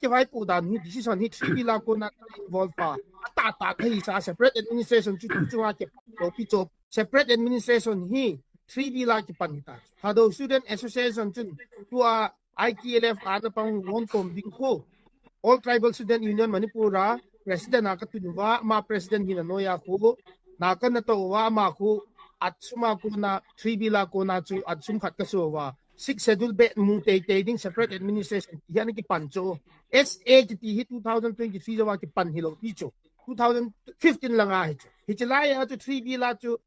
ke vai pu dan ni decision hi 3 bila ko na involve pa ta khai sa separate administration chu chuwa ke to pi chop separate administration hi 3 bila ke panita hado student association chun tua ITLF ana pang won tom ding ko all tribal student union manipura president na katuwa ma president hina noya ko na kan na to wa ma ko at suma ko na 3 bila ko na chu at sum khat ka so wa 6 schedule be mu te ding separate administration yan ki pancho SA ti 2023 jawa ki pan hilo picho 2015 lang a hichalaya to 3 bila to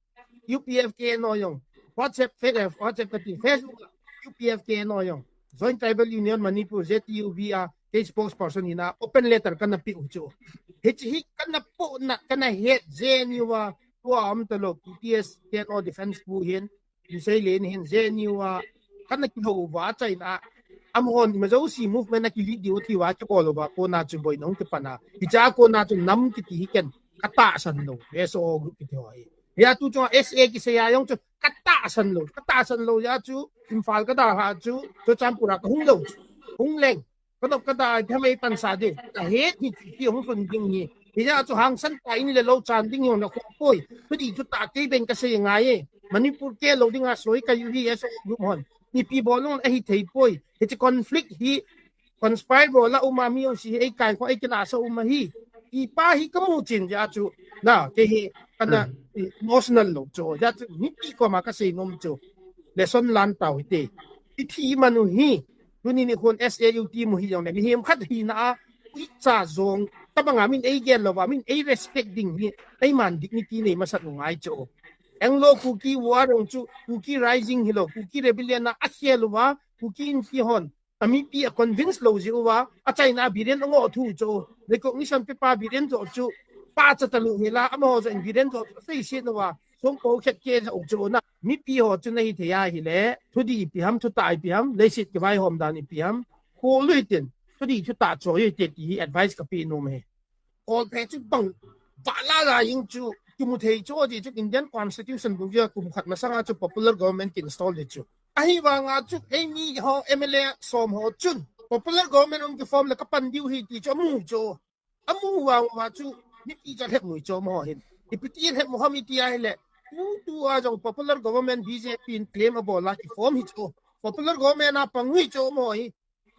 UPFK no yung WhatsApp Facebook UPFK no yung Joint Tribal Union Manipur ZTUBA spokesperson ina open letter kana pi ucho hichi kana po na kana het zeniwa ko am talo PTS get all defense bu hin you say len hin zeniwa kana ki ho wa chai na amhon ma zo si movement na ki lead dio ti wa cho ko lo ba ko na chu boy nong ti pana hicha ko na chu nam ki ti ken kata san lo eso group ti ho ya tu cho SA ki se ya yong chu kata san lo ya chu imphal ka da ha chu cho champura ka hung lo hung lengก็ก็ได้ทำไมปัญหาดิเหตุที่ของคนจริงนี่ที่จะจะหางสันไปนี่เลยเราจานดิ้งอยู่นะคุยพอดีจุดตาที่เป็นกระเสียงไงมันนี่พูดแก่เราดิ้งอาสวยกับยูดีเอสกรุ๊ปฮอนนี่ปีบอลนู่นไอ้ที่ถีบป่วยที่จะคอนฟลิกต์ที่คอนสไปร์บอลแล้วอุมามีองค์ไอ้ไก่ของไอ้กีฬาสอุมาฮีอีป้าฮีก็มุ่งจินจะจูน่ะที่กันนะโมชั่นนัลโลจูจะนี่ปีก็มากระเสียงงมจูเลสอนลันเต่าที่ที่มันฮีDuni ni kon SAUT mo hiyong ni him khat hi na sa zong tabanga min ai gen lo wa min ai respecting ni ai man dignity ni masat ngai cho eng lo ku ki warong chu ku ki rising hilo ku ki rebellion na akhel wa ku ki in ki hon ami pi convince lo ji wa a china biren ngo thu cho recognition pe pa biren cho chu pa cha talu hila amo zo biren cho sei shi no wa song ko khet ke sa uk cho na mi pi ho chu nei the ya hi le thudi pi ham thu tai pi ham le sit ke bai hom dan pi ham ko lui tin thudi chu ta cho ye te ti advice ka pi no me all pe chu bang ba la yin chu ki mu thei cho ji chu Indian constitution bu ya kum khat ma sanga chu popular government install de chu ai wa nga chu ei ni ho MLA som ho chun popular government on ki form la ka pan diu hi ti cho mu cho amu wa chu ni pi ja het mu cho mo hin ipiti het Muhammad ti ai le tu ajong popular government BJP in claim about like form hit popular government na pangui cho mo hi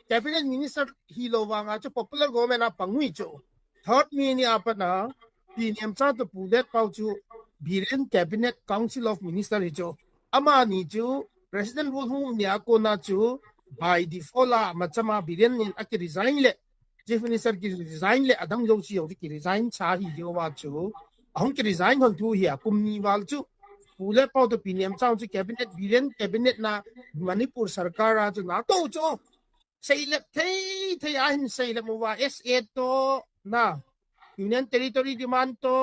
cabinet minister hilo wanga cho popular government na pangui cho third me ni apana pm cha to pulet pau chu biren cabinet council of minister cho ama ni chu president will hum ni ko na chu by default la machama biren ni ak resign le chief minister ki resign le adang jo chi ki resign cha hi jo wa chu ahong ki resign hon thu hi kumni wal chu pule pau to piniam chang chu cabinet biren cabinet na manipur sarkar a chu na to cho sei le thei a hin sei le mo wa SA to na union territory demand to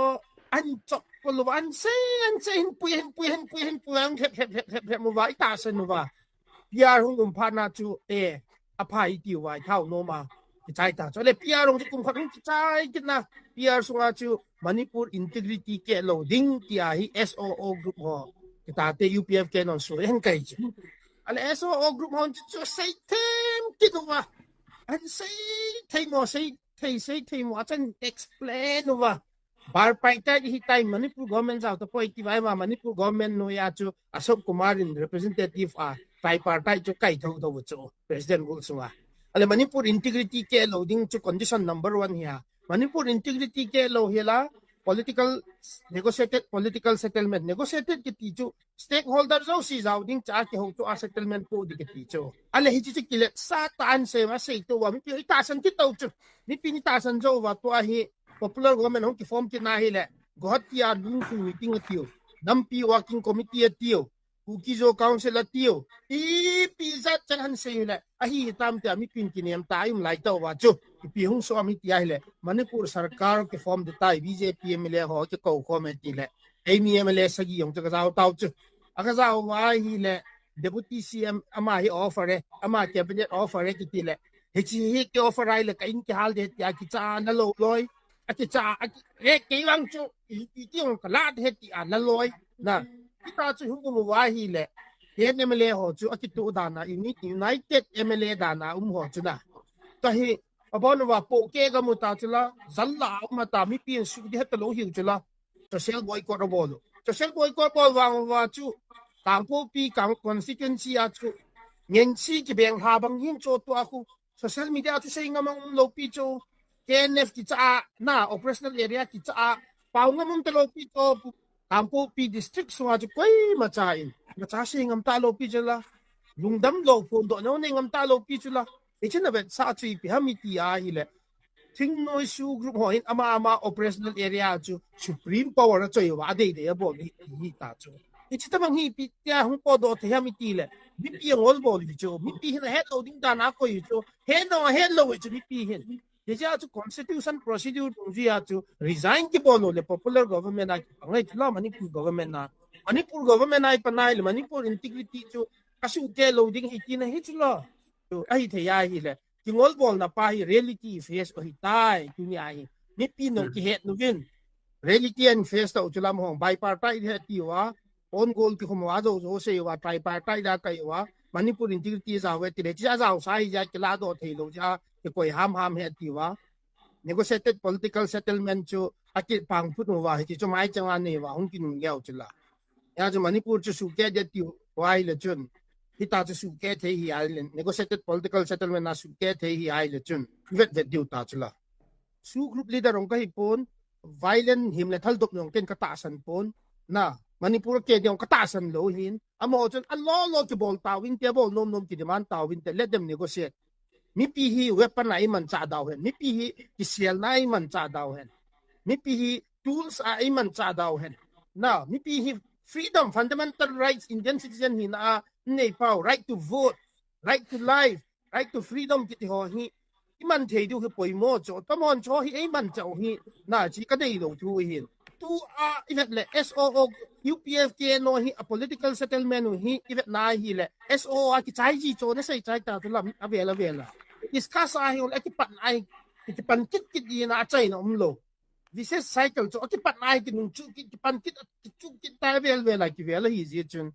an chok puluan sei puyen hep mo wa ita san mo wa piar hung pha na chu aphai ti wa thau no ma chai ta cho le piar rong chu kum khat chai kit na piar sunga chu Manipur integrity ke loading tia hi SOO group ho kita te UPF ke non so hen kai chi ale SOO group ho chu sei them kitwa an sei mo achen explain wa bar pai ta hi tai Manipur government out to ki bai ma Manipur government no ya chu Ashok Kumar in representative tripartite chu kai tho chu president gul sunga ale Manipur integrity ke loading chu condition number 1 here Manipur integrity ke lo hela negotiated political settlement negotiated ki tichu stakeholders zo si zawding cha ki ho to a settlement ko di ki tichu ale hi chi kile sa tan se ma sei to wa mi pi ta san ki to chu ni pi ni ta san zo wa to a hi popular government ho ki form ki na hi le gohat ya lung ku meeting tiu nampi working committee tiu Kukizo council tiu pizza chan se le ahi tam ta mi pin ki nem ta im lai to wa chu pi hung so mi ti ai le Manipur sarkar ke form de tai BJP MLA ho ke ko committee le ai MLA sagi yong cha ga tao chu aga za wa hi le deputy CM ama hi offer ama cabinet offer ki ti le hi ke offer ai le kain ki hal de ya ki cha na lo loi a ki cha ke wang chu ti ti ong kala de ti an na loi na kita chu hung mo wa hi le MLA ho chu akitu dana united MLA dana ho chu na to hi abon wa po ke ga mu ta chula zalla ma ta mi pin su de ta lo hiu chula social boycott bolo social boycott bol wang wa chu kang po pi kang constituency a chu nyen chi ki beng ha bang yin cho to aku social media chu sei ngamang lo pi chu KNF ki cha na operational area ki cha pau ngamum te lo pi to kang po pi district so chu koi ma cha in ma cha sei ngam ta lo pi chula lungdam lo phon do no ne ngam ta lo pi chula ichen na bet sa chui pi hami ti a hi le thing noi su group ho in ama operational area chu supreme power choi wa de de bo hi ta chu ichi ta bang hi pi tia hung po do the hami ti le mi pi ngol bo li chu mi pi hin he lo ding da na ko yu chu he no he lo chu mi pi hin ye ja chu constitution procedure tung ji a chu resign ki bo lo le popular government a ngai thla manipur government ai panai le manipur integrity chu kasu ke lo ding hi ki na hi chu lo ai the ya hi le ki ngol bol na pa hi reality face o hi tai tu ni ai ni pi no ki het nu vin reality and face ta uchulam hong bipartite he ti wa on goal ki khom wa zo se wa tripartite da kai wa manipur integrity za we ti le cha za sai ja ki la do thei lo ja ki koi ham he ti wa negotiated political settlement chu aki pang phut wa hi chu mai chang an ne wa hong ki nu ngeu chula ya chu manipur chu su ke de ti wai le chun hita chu su ke the hi island negotiated political settlement na su ke the hi island chun vet diu ta chula su group leader ong ka hi pon violent him le thal dop nong ken ka ta san pon na manipur ke diong ka ta san lo hin amo chun allo ki bol ta win te bol nom ki demand ta win te let them negotiate mi pi hi weapon ai man cha daw hen mi pi hi ki sial nai man cha daw hen mi pi hi tools ai man cha daw hen na mi pi hi freedom fundamental rights Indian citizen hin a nei pau right to vote right to life right to freedom ki ho hi iman thei du he poi mo cho tamon cho hi ai man chau hi na chi ka dei lo thu hin tu a event le SOO UPFK no hi a political settlement hi event na hi le SOO a ki chai ji cho na sai chai ta tu lam avela discuss a hi ol ki pat ai ki pan kit na chai no lo vicious cycle cho ki pat ai ki nung chu ki pan kit chu ki ta vel ki vela hi ji chun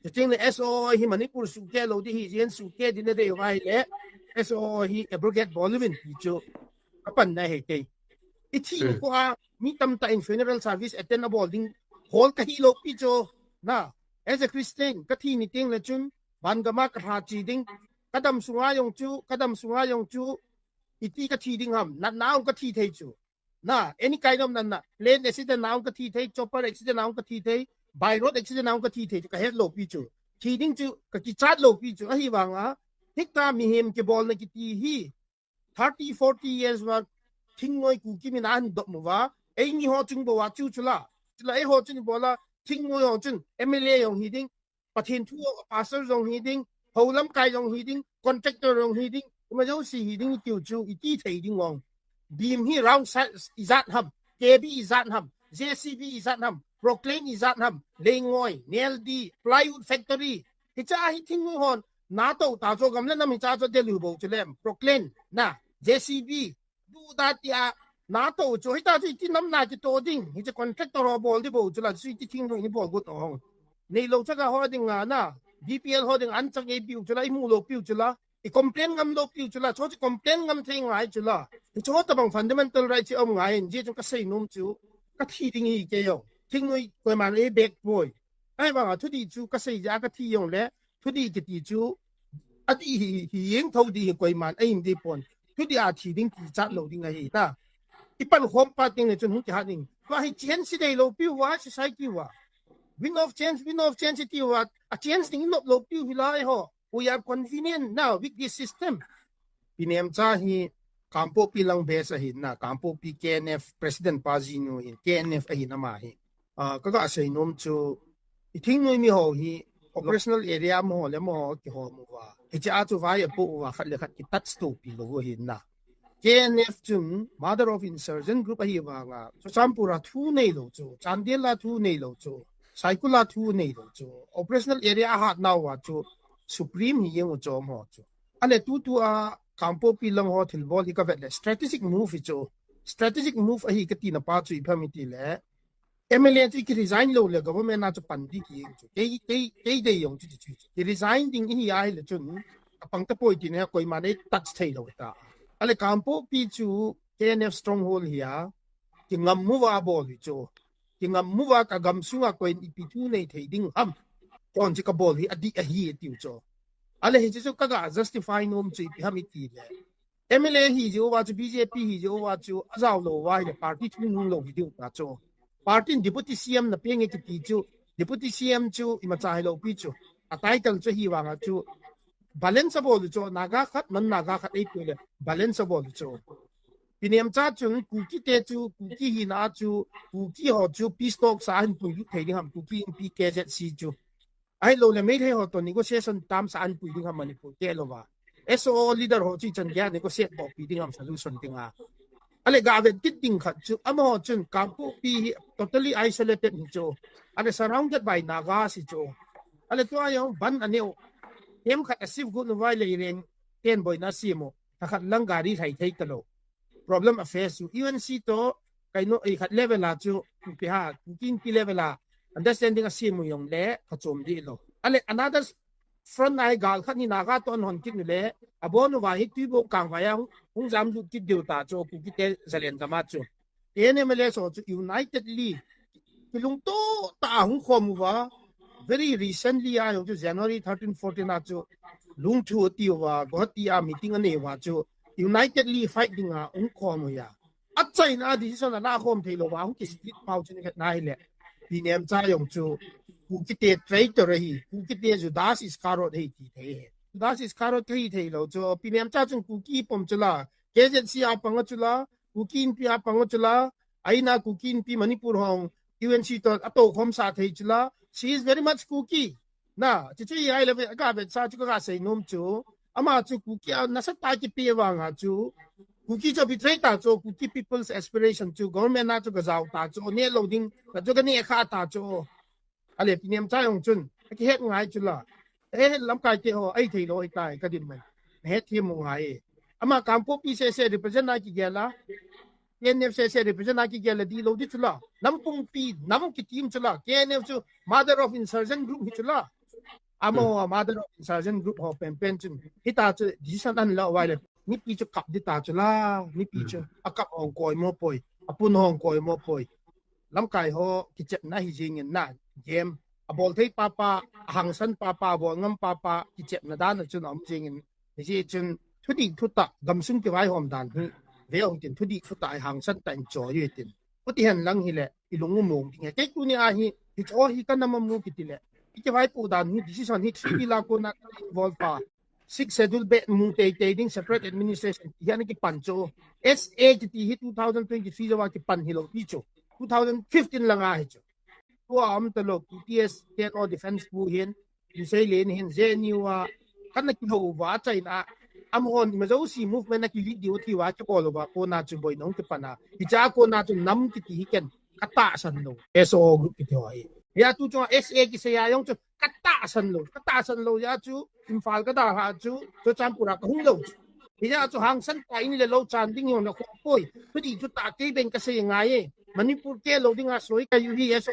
the thing the SOO hi manipur su ke lo di hi jen su ke din de wai le SOO hi abrogate bolivin hi chu kapan na he ke ithi ko a mi tam ta in funeral service attend a boarding hall ka hi lo pi cho na as a Christian ka thi ni ting le chun ban ga ma ka ha chi ding kadam sunga yong chu iti ka thi ding ham na naw ka thi thei chu na any kind of na plane accident naw ka thi thei chopper accident naw ka thi thei by road accident naw ka thi thei ka het lo pi chu thi ding chu ka ki chat lo pi chu a hi wang a hikta mi hem ke bol na ki ti hi 30-40 years wa thing ngoi ku ki mi nan do mo wa ei ni ho chung bo wa chu chula ei ho chung bo la thing ngoi ho chung MLA yong hi ding pathin thu pastor yong hi ding holam kai yong hi ding contractor yong hi ding ma jo si hi ding kiu chu i ti thei ding wong beam hi round izat ham KB izat ham JCB izat ham Proclaim izat ham lengoi neldi plywood factory hi cha hi thing ngoi hon na to ta cho gam le na mi cha cho de lu bo chlem Proclaim na JCB du da tia na to cho hi ta chi nam na chi to ding hi cha contractor ho bol di bo chula si ti thing ni bol gut ong nei lo cha ga ho ding na BPL ho ding an chang e piu chula i mu lo piu chula i complain ngam lo piu chula cho chi complain ngam thing ngai chula hi cho ta bang fundamental right chi om ngai ji chu ka sei num chu ka thi ding hi ke yo thing noi ko man e back boy ai ba thu di chu ka sei ja ka thi yong le thu di ki ti chu a di hi yeng thau di ko man ai im di pon thu di a thi ding ki chat lo ding ai ta i pan khom pa ting ne chun hu ki ha ding wa hi chen si dei lo piu wa si sai ki wa win of chance ti wa a chance ding no lo piu hi lai ho we are convenient now with this system pinem cha hi kampo pilang besa hi na kampo pi KNF president Pazino in KNF hi na ma hi kaga sei nom chu I think noi mi ho hi operational area mo le mo ki ho mo wa hi cha chu vai po wa khat le khat ki touch to pi lo hi na KNF chun mother of insurgent group hi wa nga so sampura thu nei lo chu chandela thu nei lo chu Saikula thu nei lo chu operational area hat now wa chu supreme hi yeng cho mo chu ale tu a kampo pilang ho thilbol hi ka vet le strategic move hi chu strategic move hi ka ti na pa chu I phamiti le MLA ki resign lo le government na chu pandi ki chu ke de yong chu chu ki resign ding hi ai le chun apang ta poi ti ne koi ma ne touch thei lo ta ale kampo pi chu KNF stronghold here ki ngam muwa bol hi chu ki ngam muwa ka gam sunga koin ipitu nei theiding ham kon chi ka bol hi adi a hi tiu chu ale hi chu ka ga justify nom chi pi ham ti le MLA hi jo wa chu BJP hi jo wa chu azaw lo wa hi party chung lo hi tiu ta chu party deputy CM na penge ki ti chu deputy CM chu ima chai lo pi chu a title chu hi wa nga chu balanceable chu naga khat man naga khat ei pele balanceable chu piniam cha chung kuki te chu kuki hi na chu kuki ho chu peace talk sa han pu yu thei ding ham kuki PKZ chu ai lo le mai thei ho to negotiation tam sa an pu ding ham manipur ke lo wa SO leader ho chi chan ya negotiate bo pi ding ham solution ding a ale ga vet kit ding khat chu amo chun kampu pi totally isolated ni chu ale surrounded by naga si chu ale to ayo ban aneu em khat asif gu no vai le ren ten boy na simo khat lang gari thai thei talo problem affairs you UNC to kaino ai khat level la chu pi ha king ki level la understanding a simo yong le khachom di lo ale another front ai gal khat ni naga ton hon kit ni le abon wa hi tu bo kang wa yang hung jam du ki dew ta cho ku ki te zalen ta ma chu ene mele so chu unitedly kilung to ta hung khom wa very recently I to January 13 14 na chu lung thu ti wa gotti a meeting ane wa chu unitedly fighting a khom ya achai na decision na khom thelo wa hung ki split pau chu ni na hi le pinem cha yong chu ku ki te traitor hi ku ki te ju das is karot hi ti the das is karot hi thelo chu pinem cha chu ku ki pom chula KZC a pang chula ku kin pi a pang chula aina ku kin pi manipur hong UNC to ato khom sa thei chula she is very much cookie na chichi ai le ga be sa chu ga sei nom chu ama chu cookie na sa ta ki pi wa nga chu cookie cho betray ta chu cookie people's aspiration chu government na chu ga zaw ta chu ne loading ka chu ga ni kha ta chu ale piniam cha yong chun ki het ngai chu la lam kai ke ho ai thei lo ai tai ka din mai he thi mo ngai ama kampo pi se represent na ki gela KNF se represent na ki gela di lo di chula nampung pi nam ki team chula KNF chu mother of insurgent group hi chula amo mother of insurgent group ho pen chun hita chu decision an la wa le ni pi chu kap di ta chula ni pi chu akap ong koi mo poi apun hong koi mo poi lam kai ho ki chet na hi jing na game abol thei papa hangsan papa bo ngam papa ki chet na dan chun om jing ni ji chun thudi thuta gamsung ki wai hom dan hi ve ong tin thudi thuta hangsan tan cho ye tin puti han lang hi le ilung mong ting ke ku ni a hi cho hi kan nam mu ki ti le ki wai pu dan hi decision hi 3 la ko na involve pa 6 schedule be mu te ding separate administration yan ki pancho SA ti hi 2023 jawa ki pan hi lo pi cho 2015 lang a hi cho to am to lo PTS state or defense bu hin ni sei len hin je ni wa kan na ki ho wa chai na amon ma zo si movement na ki video thi wa cho lo ba ko na chu boy nong ki pana hi cha ko na chu nam ki ti ken kata san lo SO group ki thoi ya tu cho SA ki se ya yong chu kata san lo ya chu imphal ka da ha chu cho champura ka hung lo hi ya chu hang san ta in le lo chan ding yong na ko poi pudi chu ta ke ben ka se ngai manipur ke lo ding a soi ka yu hi SO